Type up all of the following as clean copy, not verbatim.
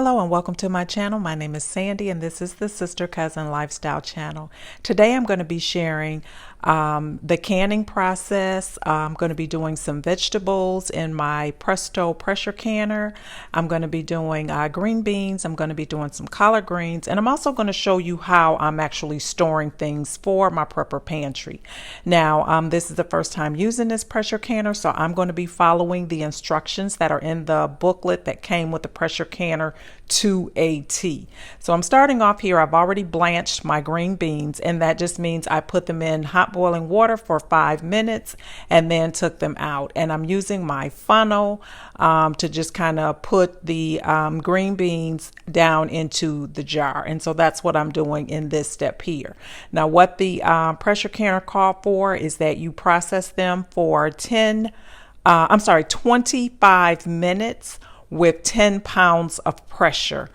Hello and welcome to my channel. My name is Sandy and this is the Sister Cousin Lifestyle channel. Today I'm going to be sharing the canning process. I'm going to be doing some vegetables in my Presto Pressure Canner. I'm going to be doing green beans. I'm going to be doing some collard greens, and I'm also going to show you how I'm actually storing things for my prepper pantry. Now, this is the first time using this pressure canner, so I'm going to be following the instructions that are in the booklet that came with the pressure canner to a T. So I'm starting off here. I've already blanched my green beans, and that just means I put them in hot boiling water for 5 minutes and then took them out. And I'm using my funnel to just kind of put the green beans down into the jar. And so that's what I'm doing in this step here. Now, what the pressure canner called for is that you process them for 25 minutes with 10 pounds of pressure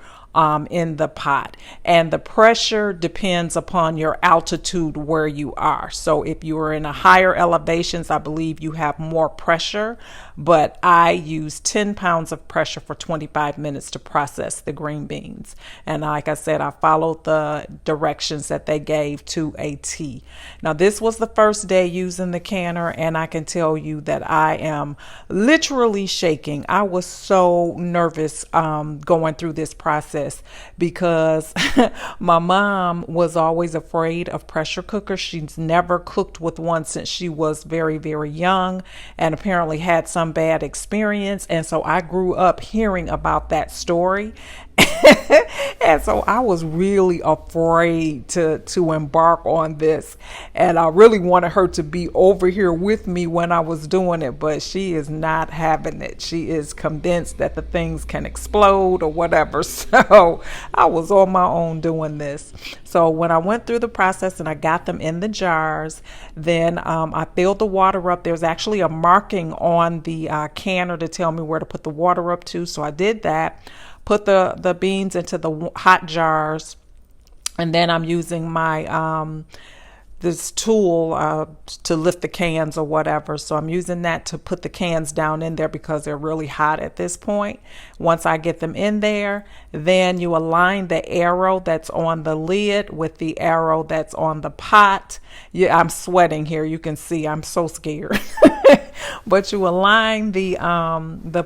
in the pot. And the pressure depends upon your altitude where you are. So if you are in a higher elevations, I believe you have more pressure, but I use 10 pounds of pressure for 25 minutes to process the green beans. And like I said, I followed the directions that they gave to a T. Now, this was the first day using the canner, and I can tell you that I am literally shaking. I was so nervous going through this process because my mom was always afraid of pressure cookers. She's never cooked with one since she was very, very young, and apparently had some bad experience. And so I grew up hearing about that story. And so I was really afraid to embark on this, and I really wanted her to be over here with me when I was doing it, but she is not having it. She is convinced that the things can explode or whatever. So I was on my own doing this. So when I went through the process and I got them in the jars, then I filled the water up. There's actually a marking on the canner to tell me where to put the water up to, so I did that. Put the beans into the hot jars, and then I'm using my this tool to lift the cans or whatever. So I'm using that to put the cans down in there because they're really hot at this point. Once I get them in there, then you align the arrow that's on the lid with the arrow that's on the pot. Yeah, I'm sweating here. You can see I'm so scared. But you align the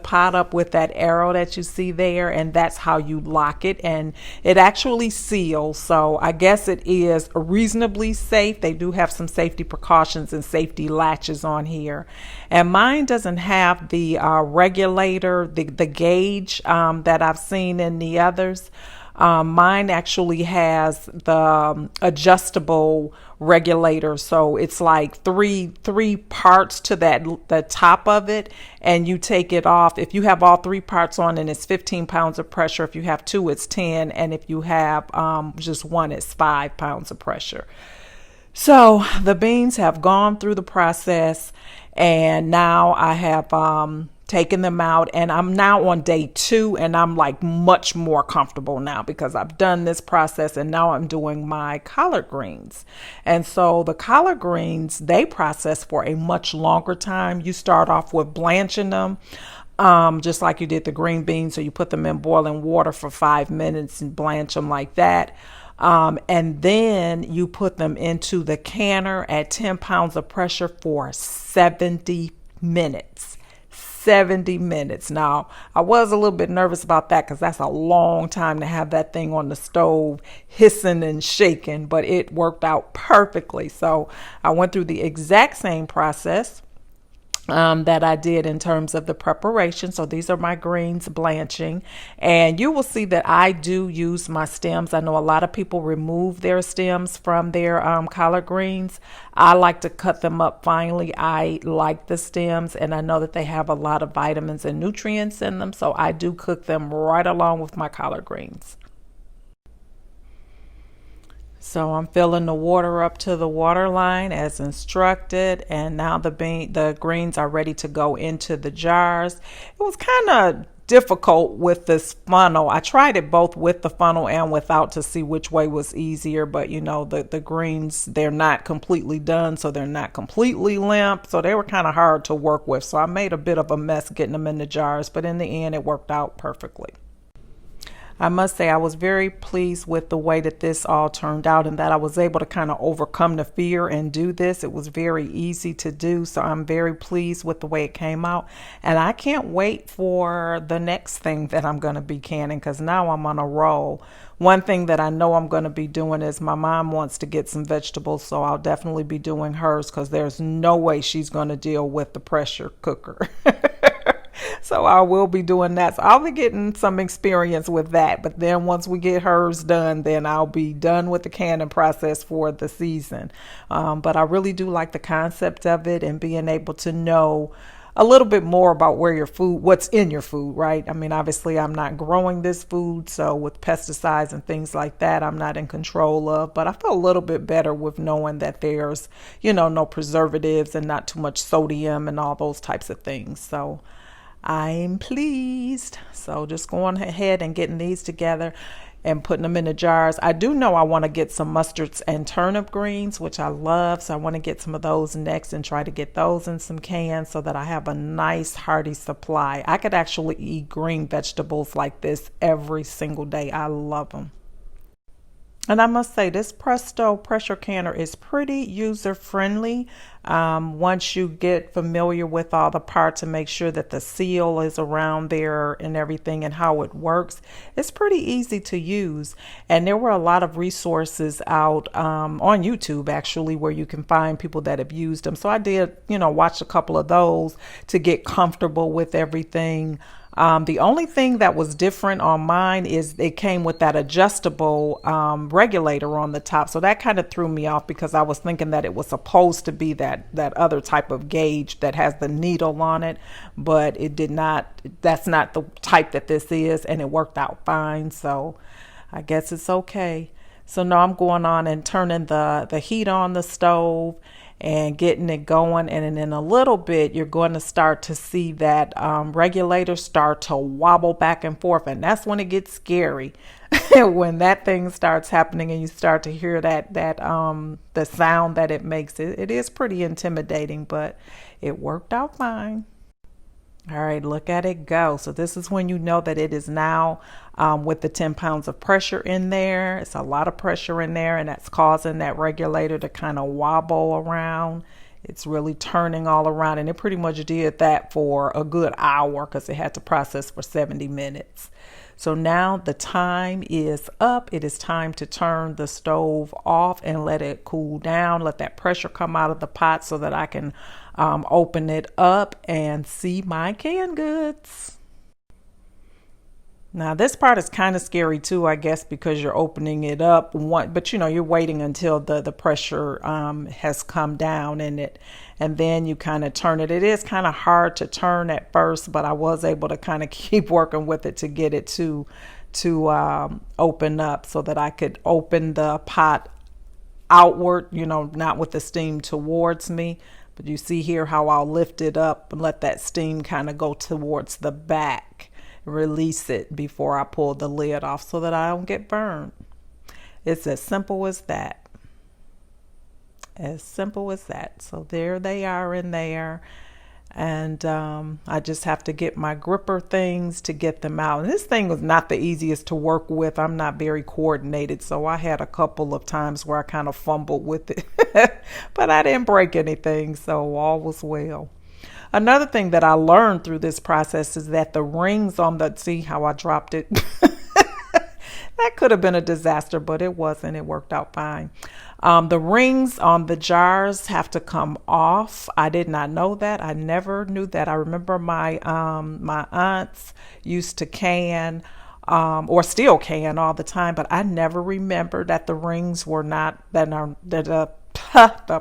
pot up with that arrow that you see there, and that's how you lock it, and it actually seals. So I guess it is reasonably safe. They do have some safety precautions and safety latches on here, and mine doesn't have the regulator, the gauge that I've seen in the others. Mine actually has the adjustable regulator, so it's like three parts to the top of it, and you take it off. If you have all 3 parts on, and it's 15 pounds of pressure. If you have 2, it's 10, and if you have just 1, it's 5 pounds of pressure. So the beans have gone through the process, and now I have taken them out, and I'm now on day 2, and I'm like much more comfortable now because I've done this process, and now I'm doing my collard greens. And so the collard greens, they process for a much longer time. You start off with blanching them, just like you did the green beans. So you put them in boiling water for 5 minutes and blanch them like that. And then you put them into the canner at 10 pounds of pressure for 70 minutes. 70 minutes. Now, I was a little bit nervous about that because that's a long time to have that thing on the stove hissing and shaking, but it worked out perfectly. So I went through the exact same process that I did in terms of the preparation. So these are my greens blanching, and you will see that I do use my stems. I know a lot of people remove their stems from their collard greens. I like to cut them up finely. I like the stems, and I know that they have a lot of vitamins and nutrients in them, so I do cook them right along with my collard greens. So I'm filling the water up to the water line as instructed, and now the greens are ready to go into the jars. It was kind of difficult with this funnel. I tried it both with the funnel and without to see which way was easier, but you know, the greens, they're not completely done, so they're not completely limp, so they were kind of hard to work with. So I made a bit of a mess getting them in the jars, but in the end it worked out perfectly. I must say I was very pleased with the way that this all turned out and that I was able to kind of overcome the fear and do this. It was very easy to do, so I'm very pleased with the way it came out. And I can't wait for the next thing that I'm going to be canning, because now I'm on a roll. One thing that I know I'm going to be doing is my mom wants to get some vegetables, so I'll definitely be doing hers, because there's no way she's going to deal with the pressure cooker. So I will be doing that. So I'll be getting some experience with that. But then once we get hers done, then I'll be done with the canning process for the season. But I really do like the concept of it and being able to know a little bit more about where your food, what's in your food, right? I mean, obviously I'm not growing this food, so with pesticides and things like that, I'm not in control of, but I feel a little bit better with knowing that there's, no preservatives and not too much sodium and all those types of things. So I'm pleased. So just going ahead and getting these together and putting them in the jars. I do know I want to get some mustards and turnip greens, which I love. So I want to get some of those next and try to get those in some cans so that I have a nice hearty supply. I could actually eat green vegetables like this every single day. I love them. And I must say, this Presto Pressure Canner is pretty user-friendly. Once you get familiar with all the parts and make sure that the seal is around there and everything and how it works, it's pretty easy to use. And there were a lot of resources out on YouTube, actually, where you can find people that have used them. So I did, watch a couple of those to get comfortable with everything. The only thing that was different on mine is it came with that adjustable regulator on the top. So that kind of threw me off, because I was thinking that it was supposed to be that other type of gauge that has the needle on it, but it did not. That's not the type that this is, and it worked out fine. So I guess it's okay. So now I'm going on and turning the heat on the stove and getting it going, and in a little bit you're going to start to see that regulator start to wobble back and forth, and that's when it gets scary. When that thing starts happening and you start to hear that the sound that it makes, it is pretty intimidating, but it worked out fine. All right, look at it go. So this is when you know that it is now with the 10 pounds of pressure in there. It's a lot of pressure in there, and that's causing that regulator to kind of wobble around. It's really turning all around, and it pretty much did that for a good hour, because it had to process for 70 minutes. So now the time is up. It is time to turn the stove off and let it cool down. Let that pressure come out of the pot so that I can open it up and see my canned goods. Now this part is kind of scary too, I guess, because you're opening it up but you're waiting until the pressure has come down in it, and then you kind of turn it. It is kind of hard to turn at first, but I was able to kind of keep working with it to get it to open up so that I could open the pot outward, not with the steam towards me. But you see here how I'll lift it up and let that steam kind of go towards the back, release it before I pull the lid off so that I don't get burned. It's as simple as that. As simple as that. So there they are in there. And I just have to get my gripper things to get them out. And this thing was not the easiest to work with. I'm not very coordinated, so I had a couple of times where I kind of fumbled with it. But I didn't break anything, so all was well. Another thing that I learned through this process is that the rings on see how I dropped it? That could have been a disaster, but it wasn't. It worked out fine. The rings on the jars have to come off. I did not know that. I never knew that. I remember my aunts used to can or still can all the time, but I never remembered that the rings were not, the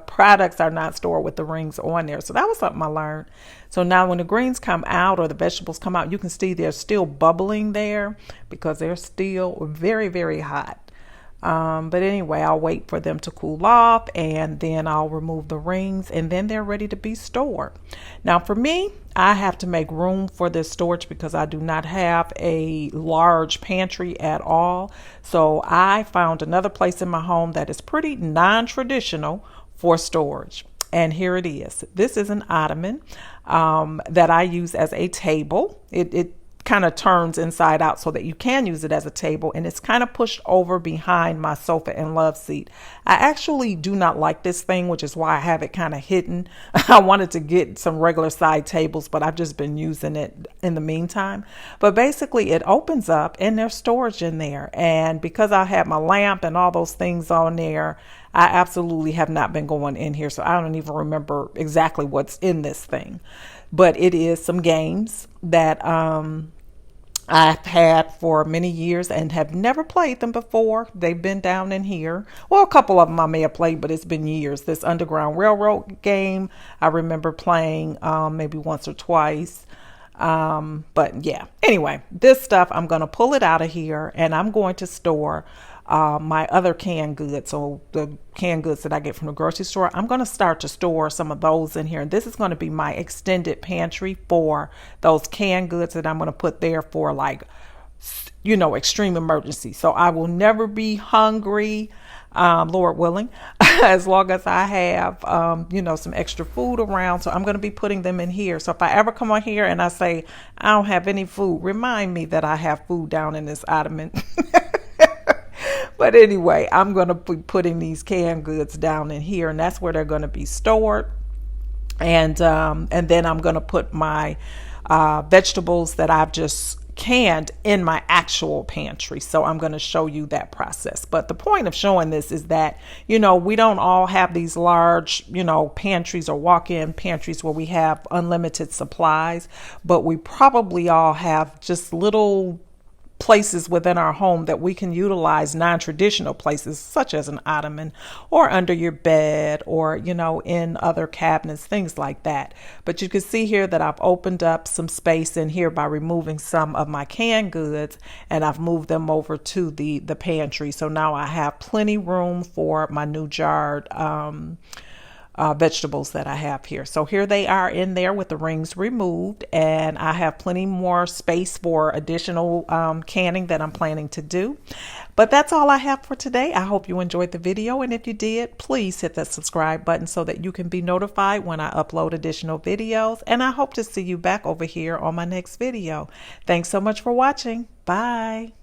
products are not stored with the rings on there. So that was something I learned. So now when the greens come out or the vegetables come out, you can see they're still bubbling there because they're still very, very hot. But anyway, I'll wait for them to cool off, and then I'll remove the rings, and then they're ready to be stored. Now for me, I have to make room for this storage because I do not have a large pantry at all. So I found another place in my home that is pretty non-traditional for storage. And here it is. This is an ottoman that I use as a table. It kind of turns inside out so that you can use it as a table, and it's kind of pushed over behind my sofa and love seat. I actually do not like this thing, which is why I have it kind of hidden. I wanted to get some regular side tables, but I've just been using it in the meantime. But basically it opens up and there's storage in there, and because I have my lamp and all those things on there, I absolutely have not been going in here, so I don't even remember exactly what's in this thing. But it is some games that I've had for many years and have never played them before. They've been down in here. Well, a couple of them I may have played, but it's been years. This Underground Railroad game, I remember playing maybe once or twice. But yeah, anyway, this stuff, I'm going to pull it out of here and I'm going to store my other canned goods. So the canned goods that I get from the grocery store, I'm going to start to store some of those in here. And this is going to be my extended pantry for those canned goods that I'm going to put there for, like, you know, extreme emergency. So I will never be hungry, Lord willing, as long as I have, you know, some extra food around. So I'm going to be putting them in here. So if I ever come on here and I say, I don't have any food, remind me that I have food down in this ottoman. But anyway, I'm going to be putting these canned goods down in here, and that's where they're going to be stored. And then I'm going to put my vegetables that I've just canned in my actual pantry. So I'm going to show you that process. But the point of showing this is that, you know, we don't all have these large, you know, pantries or walk-in pantries where we have unlimited supplies, but we probably all have just little places within our home that we can utilize, non-traditional places such as an ottoman or under your bed or, you know, in other cabinets, things like that. But you can see here that I've opened up some space in here by removing some of my canned goods, and I've moved them over to the pantry. So now I have plenty room for my new jarred vegetables that I have here. So here they are in there with the rings removed, and I have plenty more space for additional canning that I'm planning to do. But that's all I have for today. I hope you enjoyed the video, and if you did, please hit that subscribe button so that you can be notified when I upload additional videos, and I hope to see you back over here on my next video. Thanks so much for watching. Bye.